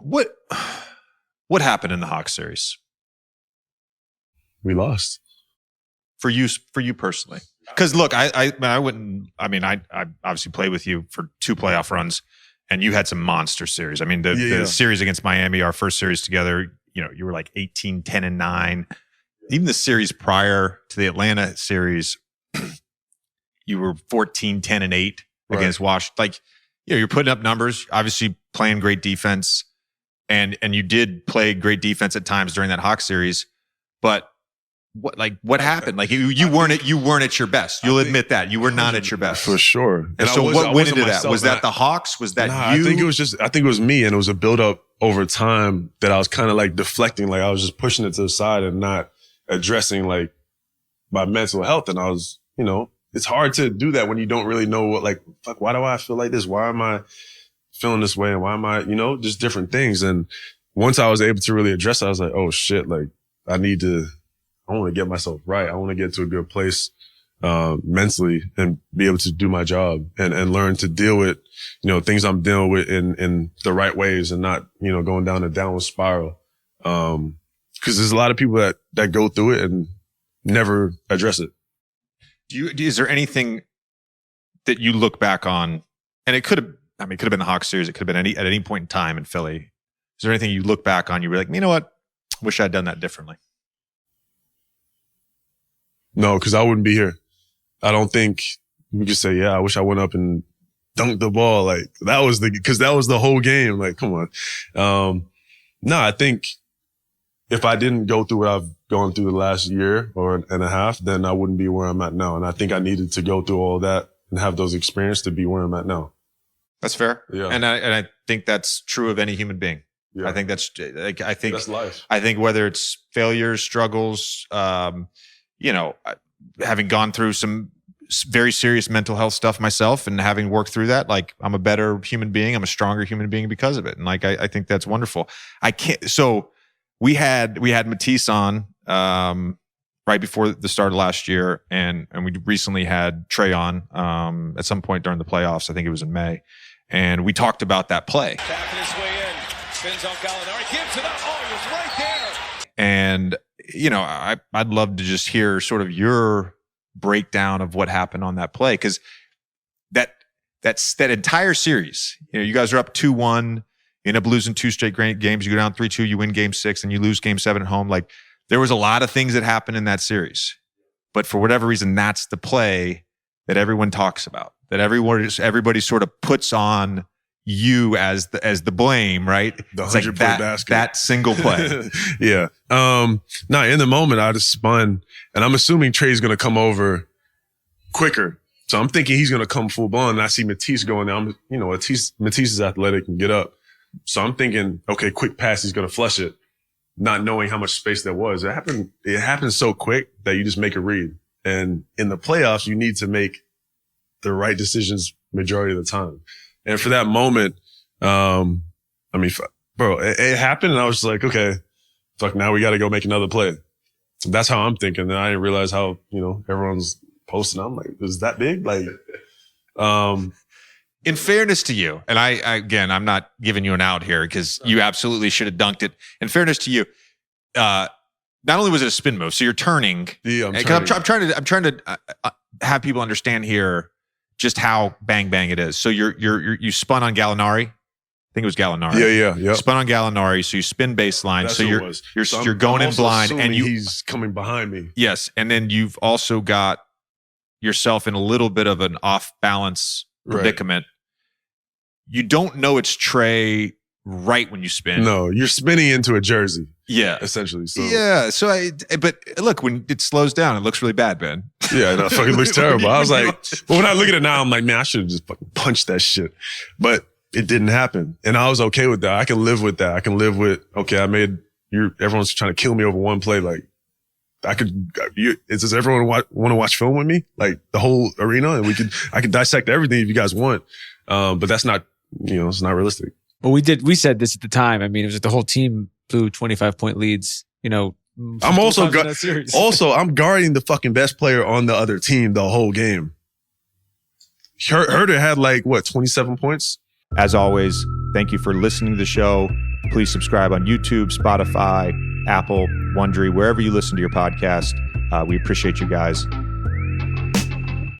what happened in the Hawks series? We lost. For you personally. Because look, I obviously played with you for 2 playoff runs, and you had some monster series. I mean, the series against Miami, our first series together, you were like 18, 10, and 9. Even the series prior to the Atlanta series, you were 14, 10, and 8 against Wash. Like, you're putting up numbers, obviously playing great defense, and you did play great defense at times during that Hawks series, but what happened? Like you weren't at your best. You'll admit that you were not at your best for sure. And so what went into that? Was that the Hawks? Was that you? I think it was me, and it was a build up over time that I was kind of like deflecting, like I was just pushing it to the side and not addressing like my mental health. And I was, it's hard to do that when you don't really know why do I feel like this? Why am I feeling this way? And why am I, just different things. And once I was able to really address it, I was like, oh shit, like I want to get myself right. I want to get to a good place mentally and be able to do my job and learn to deal with, things I'm dealing with in the right ways and not, going down a downward spiral. Because there's a lot of people that go through it and never address it. Is there anything that you look back on, and it could have been the Hawks series, it could have been at any point in time in Philly. Is there anything you look back on, you were like, you know what? Wish I'd done that differently. No, because I wouldn't be here. I don't think we could say, I wish I went up and dunked the ball. Like because that was the whole game. Like, come on. No, I think if I didn't go through what I've gone through the last year and a half, then I wouldn't be where I'm at now. And I think I needed to go through all that and have those experiences to be where I'm at now. That's fair. Yeah. And I think that's true of any human being. Yeah. I think that's life. I think whether it's failures, struggles, having gone through some very serious mental health stuff myself and having worked through that, like I'm a better human being. I'm a stronger human being because of it. And like, I think that's wonderful. So we had Matisse on, right before the start of last year. And we recently had Trey on, at some point during the playoffs. I think it was in May. And we talked about that play. Tapping his way in, spins on Gallinari, gives it up. Oh, he was right there. And, I'd love to just hear sort of your breakdown of what happened on that play. Cause that entire series, you guys are up 2-1, you end up losing 2 straight games. You go down 3-2, you win game 6 and you lose game 7 at home. Like there was a lot of things that happened in that series, but for whatever reason, that's the play that everyone talks about, that everybody sort of puts on you as the blame, right? The 100-point basket. That single play. Yeah. In the moment, I just spun, and I'm assuming Trey's going to come over quicker. So I'm thinking he's going to come full blown, and I see Matisse going down. Matisse is athletic and get up. So I'm thinking, okay, quick pass, he's going to flush it, not knowing how much space there was. It happened so quick that you just make a read. And in the playoffs, you need to make the right decisions majority of the time. And for that moment, it happened, and I was like, okay, fuck, now we got to go make another play. So that's how I'm thinking. And I didn't realize how, everyone's posting. I'm like, is that big? Like, in fairness to you, and I'm not giving you an out here because you absolutely should have dunked it. In fairness to you, not only was it a spin move, so you're turning. Yeah, I'm trying to have people understand here just how bang is. So you spun on Gallinari. I think it was Gallinari. Yeah. Spun on Gallinari, so you spin baseline. That's So you're going in blind, and he's coming behind me. Yes, and then you've also got yourself in a little bit of an off balance predicament. Right. You don't know it's Trey right when you spin. No, you're spinning into a jersey. Yeah, essentially. So. Yeah. So but look, when it slows down, it looks really bad, Ben. Yeah, no, it fucking looks terrible. I was like, but when I look at it now, I'm like, man, I should have just fucking punched that shit. But it didn't happen. And I was okay with that. I can live with that. I can live with, okay, everyone's trying to kill me over one play. Like, does everyone want to watch film with me? Like the whole arena? And I could dissect everything if you guys want. But that's not, it's not realistic. Well, we said this at the time. I mean, it was like the whole team blew 25-point leads, I'm also I'm guarding the fucking best player on the other team the whole game. Herder had 27 points? As always, thank you for listening to the show. Please subscribe on YouTube, Spotify, Apple, Wondery, wherever you listen to your podcast. We appreciate you guys.